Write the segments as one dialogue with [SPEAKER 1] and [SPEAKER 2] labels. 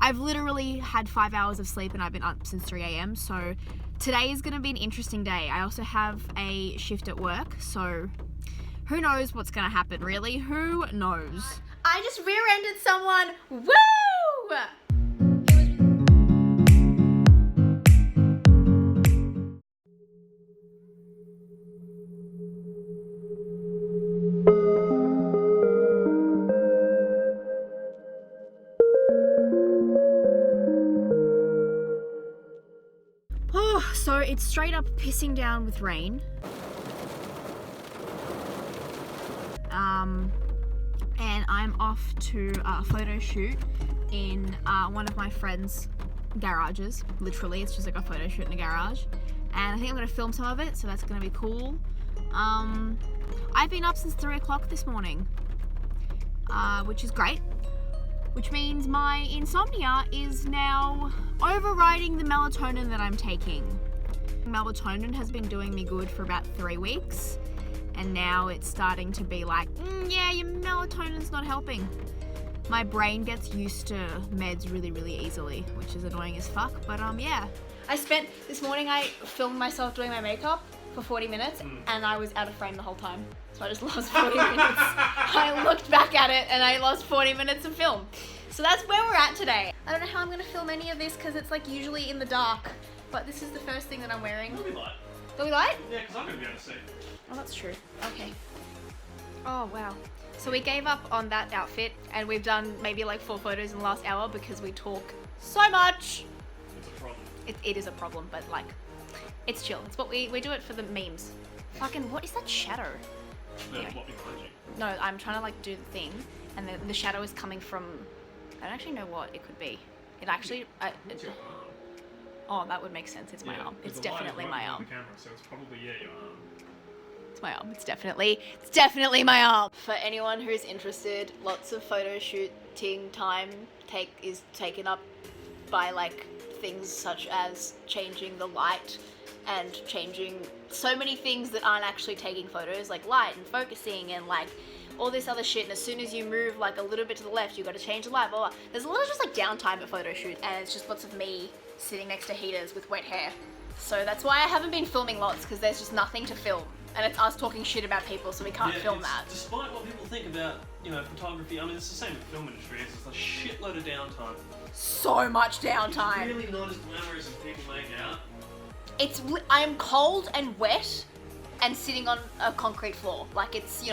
[SPEAKER 1] I've literally had 5 hours of sleep and I've been up since 3 a.m. So today is going to be an interesting day. I also have a shift at work, so who knows what's going to happen, really? Who knows? I just rear-ended someone. Woo! So it's straight up pissing down with rain. And I'm off to a photo shoot in one of my friend's garages. Literally, it's just like a photo shoot in a garage. And I think I'm gonna film some of it, so that's gonna be cool. I've been up since 3 o'clock this morning, which is great. Which means my insomnia is now overriding the melatonin that I'm taking. Melatonin has been doing me good for about 3 weeks, and now it's starting to be like, yeah, your melatonin's not helping. My brain gets used to meds really, really easily, which is annoying as fuck, but yeah. This morning I filmed myself doing my makeup for 40 minutes, and I was out of frame the whole time. So I just lost 40 minutes. I looked back at it and I lost 40 minutes of film. So that's where we're at today. I don't know how I'm gonna film any of this because it's like usually in the dark, but this is the first thing that I'm wearing.
[SPEAKER 2] It'll be light.
[SPEAKER 1] It'll be light?
[SPEAKER 2] Yeah, because I'm gonna be able to see.
[SPEAKER 1] Oh, that's true. Okay. Oh, wow. So we gave up on that outfit and we've done maybe like 4 photos in the last hour because we talk so much.
[SPEAKER 2] It's a problem.
[SPEAKER 1] It is a problem, but like, it's chill. It's what we do it for the memes. Fucking, what is that shadow?
[SPEAKER 2] That's
[SPEAKER 1] Anyway.
[SPEAKER 2] what behind you.
[SPEAKER 1] No, I'm trying to like do the thing, and the shadow is coming from. I don't actually know what it could be. It actually.
[SPEAKER 2] It's your arm.
[SPEAKER 1] Oh, that would make sense. It's my arm. It's definitely my arm.
[SPEAKER 2] The camera, so it's probably your arm.
[SPEAKER 1] It's my arm. It's definitely my arm. For anyone who's interested, lots of photo shooting time is taken up by like things such as changing the light and changing so many things that aren't actually taking photos, like light and focusing and like all this other shit. And as soon as you move like a little bit to the left, you got to change the light, blah, blah. There's a lot of just like downtime at photo shoots, and it's just lots of me sitting next to heaters with wet hair. So that's why I haven't been filming lots, because there's just nothing to film, and it's us talking shit about people, so we can't film that.
[SPEAKER 2] Despite what people think about, photography, I mean, it's the same with the film industry. It's just a shitload of downtime.
[SPEAKER 1] So much downtime.
[SPEAKER 2] It's really not as glamorous as people make out.
[SPEAKER 1] I'm cold and wet and sitting on a concrete floor. Like, it's,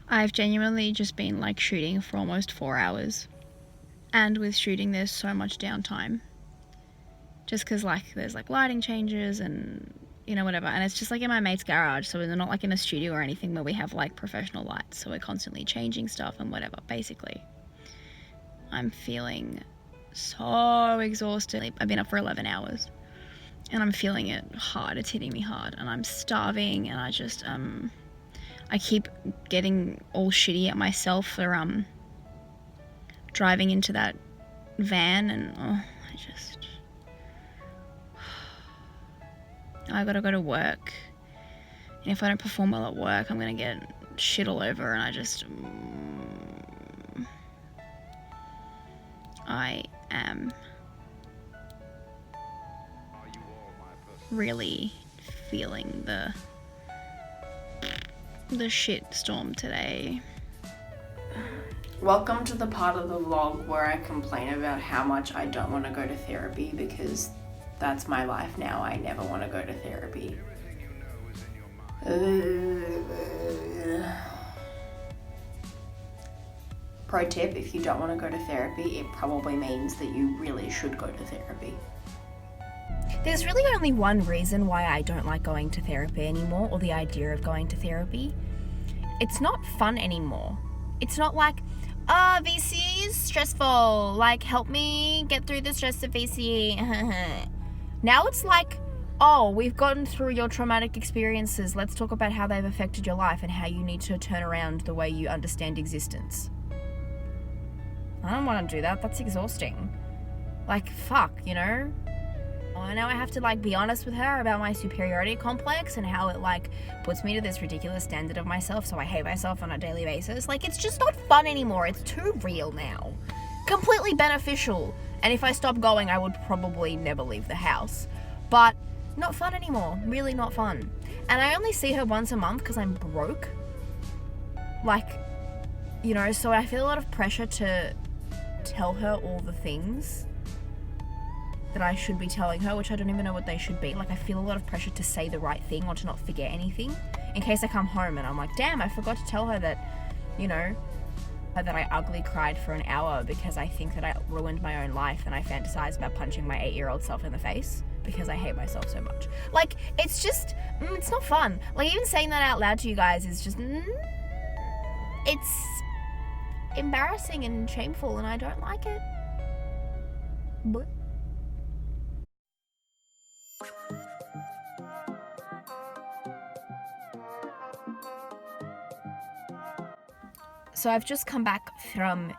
[SPEAKER 1] I've genuinely just been like shooting for almost 4 hours. And with shooting, there's so much downtime. Just because like there's like lighting changes and whatever. And it's just like in my mate's garage. So we're not like in a studio or anything where we have like professional lights. So we're constantly changing stuff and whatever, basically. I'm feeling so exhausted. I've been up for 11 hours. And I'm feeling it hard. It's hitting me hard. And I'm starving, and I keep getting all shitty at myself for driving into that van, and I gotta go to work, and if I don't perform well at work, I'm gonna get shit all over, and I am really feeling the shit storm today. Welcome to the part of the vlog where I complain about how much I don't want to go to therapy, because that's my life now. I never want to go to therapy. Pro tip, if you don't want to go to therapy, it probably means that you really should go to therapy. There's really only one reason why I don't like going to therapy anymore, or the idea of going to therapy. It's not fun anymore. It's not like, VCE is stressful, like help me get through the stress of VCE. Now it's like, oh, we've gotten through your traumatic experiences, let's talk about how they've affected your life and how you need to turn around the way you understand existence. I don't want to do that. That's exhausting. Like, fuck, Now I have to like be honest with her about my superiority complex and how it like puts me to this ridiculous standard of myself, so I hate myself on a daily basis. Like, it's just not fun anymore. It's too real now. Completely beneficial. And if I stopped going, I would probably never leave the house. But not fun anymore. Really not fun. And I only see her once a month because I'm broke. Like, you know, so I feel a lot of pressure to tell her all the things that I should be telling her, which I don't even know what they should be. Like, I feel a lot of pressure to say the right thing or to not forget anything in case I come home and I'm like, damn, I forgot to tell her that, you know, that I ugly cried for an hour because I think that I ruined my own life and I fantasize about punching my 8-year-old self in the face because I hate myself so much. Like, it's just, it's not fun. Like, even saying that out loud to you guys is just, it's embarrassing and shameful and I don't like it. But so I've just come back from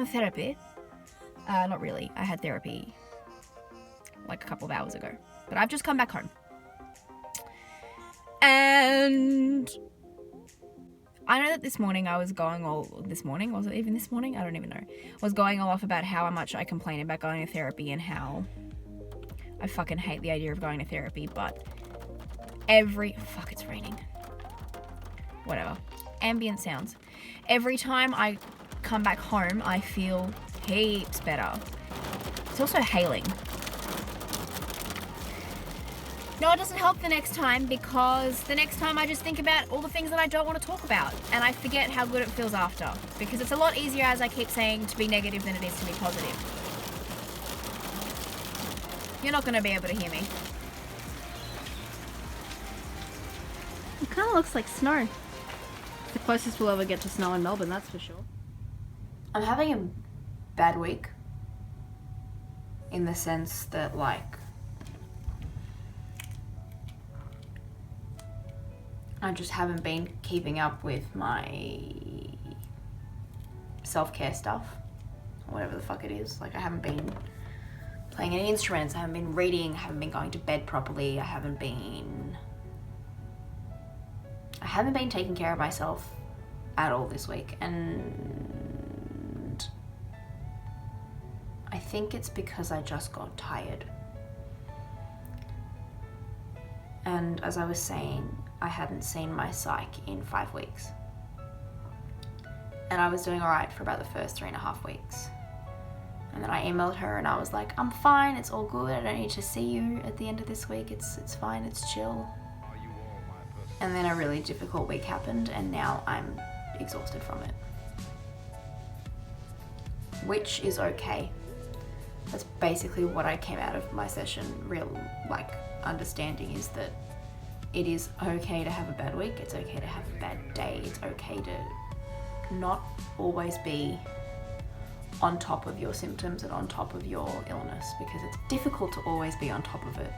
[SPEAKER 1] therapy. Not really. I had therapy like a couple of hours ago. But I've just come back home. And I know that this morning I was going all... This morning? Was it even this morning? I don't even know. I was going all off about how much I complain about going to therapy and how I fucking hate the idea of going to therapy, but fuck, it's raining. Whatever. Ambient sounds. Every time I come back home, I feel heaps better. It's also hailing. No, it doesn't help the next time because the next time I just think about all the things that I don't want to talk about and I forget how good it feels after, because it's a lot easier, as I keep saying, to be negative than it is to be positive. You're not going to be able to hear me.
[SPEAKER 3] It kind of looks like snow. The closest we'll ever get to snow in Melbourne, that's for sure.
[SPEAKER 1] I'm having a bad week in the sense that, like, I just haven't been keeping up with my self-care stuff, or whatever the fuck it is. Like, I haven't been playing any instruments, I haven't been reading, I haven't been going to bed properly, I haven't been taking care of myself at all this week, and I think it's because I just got tired. And as I was saying, I hadn't seen my psych in 5 weeks. And I was doing alright for about the first 3.5 weeks. And then I emailed her and I was like, I'm fine, it's all good, I don't need to see you at the end of this week, it's fine, it's chill. And then a really difficult week happened and now I'm exhausted from it. Which is okay. That's basically what I came out of my session understanding, is that it is okay to have a bad week, it's okay to have a bad day, it's okay to not always be on top of your symptoms and on top of your illness, because it's difficult to always be on top of it.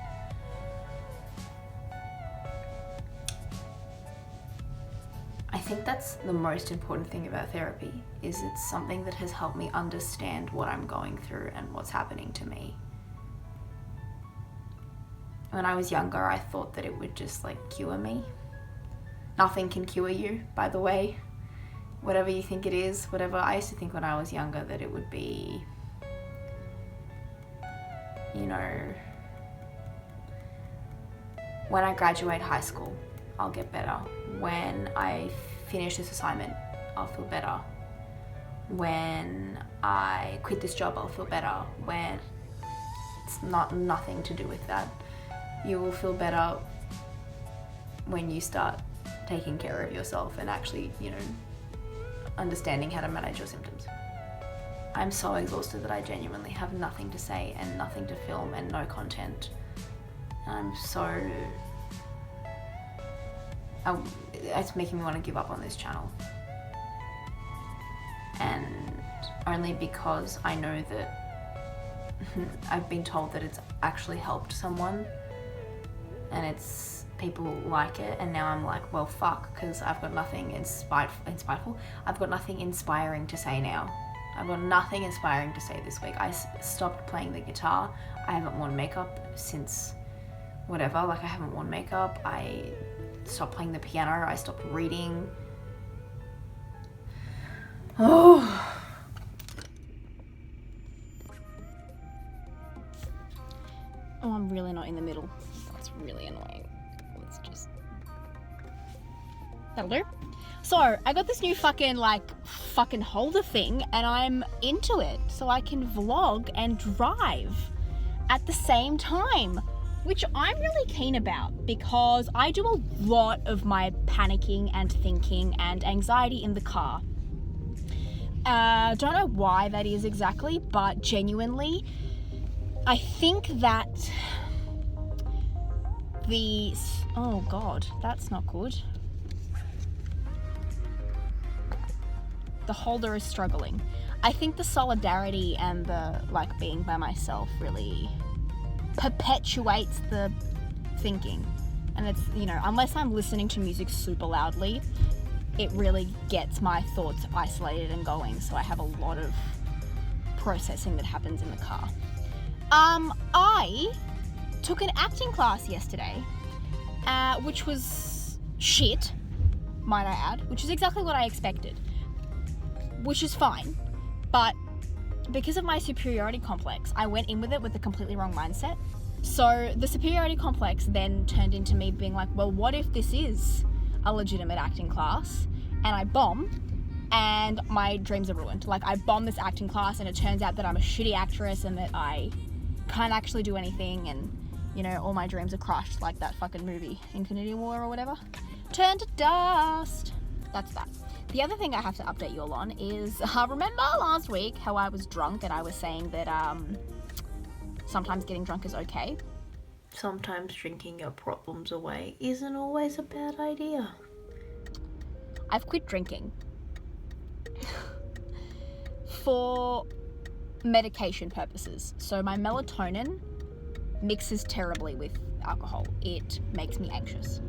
[SPEAKER 1] I think that's the most important thing about therapy, is it's something that has helped me understand what I'm going through and what's happening to me. When I was younger, I thought that it would just cure me. Nothing can cure you, by the way. Whatever you think it is, whatever. I used to think when I was younger that it would be, when I graduate high school, I'll get better. When I finish this assignment, I'll feel better. When I quit this job, I'll feel better. When it's nothing to do with that. You will feel better when you start taking care of yourself and actually, understanding how to manage your symptoms. I'm so exhausted that I genuinely have nothing to say and nothing to film and no content. It's making me want to give up on this channel. And only because I know that I've been told that it's actually helped someone and it's people like it, and now I'm like, well, fuck, because I've got nothing inspiteful. I've got nothing inspiring to say now. I've got nothing inspiring to say this week. I stopped playing the guitar. I haven't worn makeup since whatever. Like, I haven't worn makeup. I stopped playing the piano. I stopped reading. Oh.
[SPEAKER 3] Oh, I'm really not in the middle. That's really annoying. Let's just... That'll do. So, I got this new fucking holder thing, and I'm into it. So I can vlog and drive at the same time, which I'm really keen about because I do a lot of my panicking and thinking and anxiety in the car. Don't know why that is exactly, but genuinely, I think that oh god, that's not good. The holder is struggling. I think the solidarity and the being by myself really perpetuates the thinking. And it's, unless I'm listening to music super loudly, it really gets my thoughts isolated and going. So I have a lot of processing that happens in the car. I took an acting class yesterday, which was shit, might I add, which is exactly what I expected. Which is fine, but because of my superiority complex, I went in with it with a completely wrong mindset. So the superiority complex then turned into me being like, well, what if this is a legitimate acting class and I bomb and my dreams are ruined? Like, I bomb this acting class and it turns out that I'm a shitty actress and that I can't actually do anything and, all my dreams are crushed, like that fucking movie, Infinity War or whatever. Turn to dust. That's that. The other thing I have to update you all on is, remember last week how I was drunk and I was saying that sometimes getting drunk is okay? Sometimes drinking your problems away isn't always a bad idea. I've quit drinking. For medication purposes. So my melatonin mixes terribly with alcohol. It makes me anxious.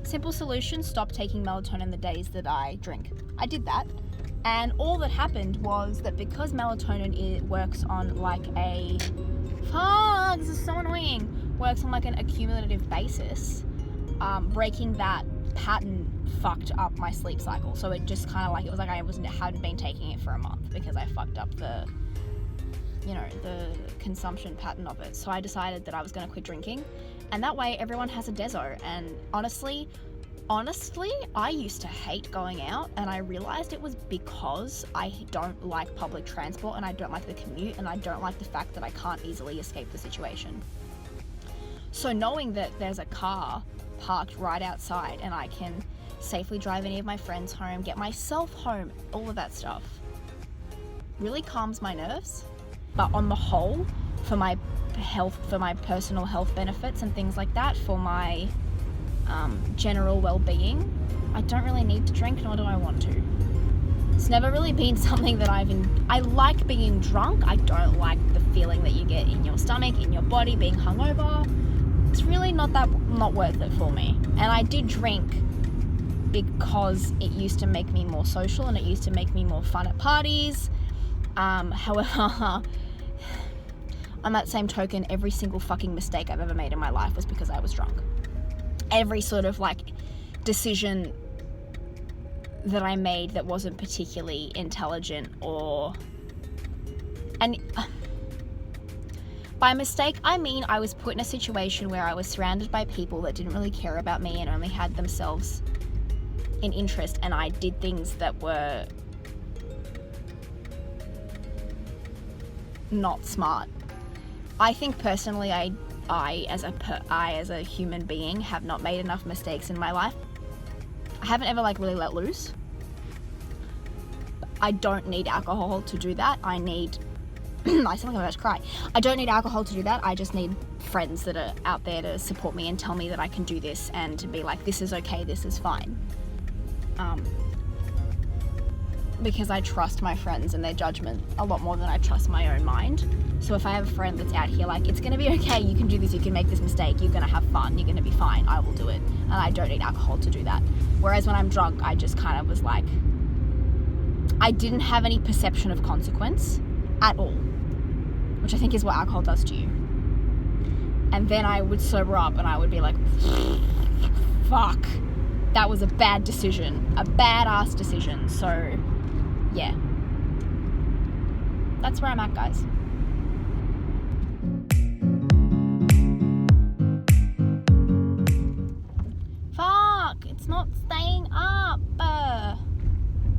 [SPEAKER 3] Simple solution, stop taking melatonin the days that I drink. I did that, and all that happened was that because melatonin works on this is so annoying, works on an accumulative basis, breaking that pattern fucked up my sleep cycle. So it just kind of it was like I hadn't been taking it for a month because I fucked up the consumption pattern of it. So I decided that I was going to quit drinking, and that way everyone has a deso. And honestly, I used to hate going out, and I realized it was because I don't like public transport and I don't like the commute and I don't like the fact that I can't easily escape the situation. So knowing that there's a car parked right outside and I can safely drive any of my friends home, get myself home, all of that stuff really calms my nerves. But on the whole, for my health, for my personal health benefits and things like that, for my general well-being, I don't really need to drink, nor do I want to. It's never really been something that I like being drunk. I don't like the feeling that you get in your stomach, in your body, being hungover. It's really not worth it for me. And I did drink because it used to make me more social and it used to make me more fun at parties. However, on that same token, every single fucking mistake I've ever made in my life was because I was drunk. Every sort of decision that I made that wasn't particularly intelligent and by mistake, I mean I was put in a situation where I was surrounded by people that didn't really care about me and only had themselves in interest, and I did things that were not smart. I think personally I as a human being have not made enough mistakes in my life. I haven't ever really let loose. I don't need alcohol to do that. I sound like I'm about to cry. I don't need alcohol to do that. I just need friends that are out there to support me and tell me that I can do this and to be like, this is okay, this is fine. Because I trust my friends and their judgment a lot more than I trust my own mind. So if I have a friend that's out here it's gonna be okay, you can do this, you can make this mistake, you're gonna have fun, you're gonna be fine, I will do it. And I don't need alcohol to do that. Whereas when I'm drunk, I just kind of was I didn't have any perception of consequence at all, which I think is what alcohol does to you. And then I would sober up and I would be like, fuck, that was a bad decision, a badass decision. So, yeah. That's where I'm at, guys. Fuck, it's not staying.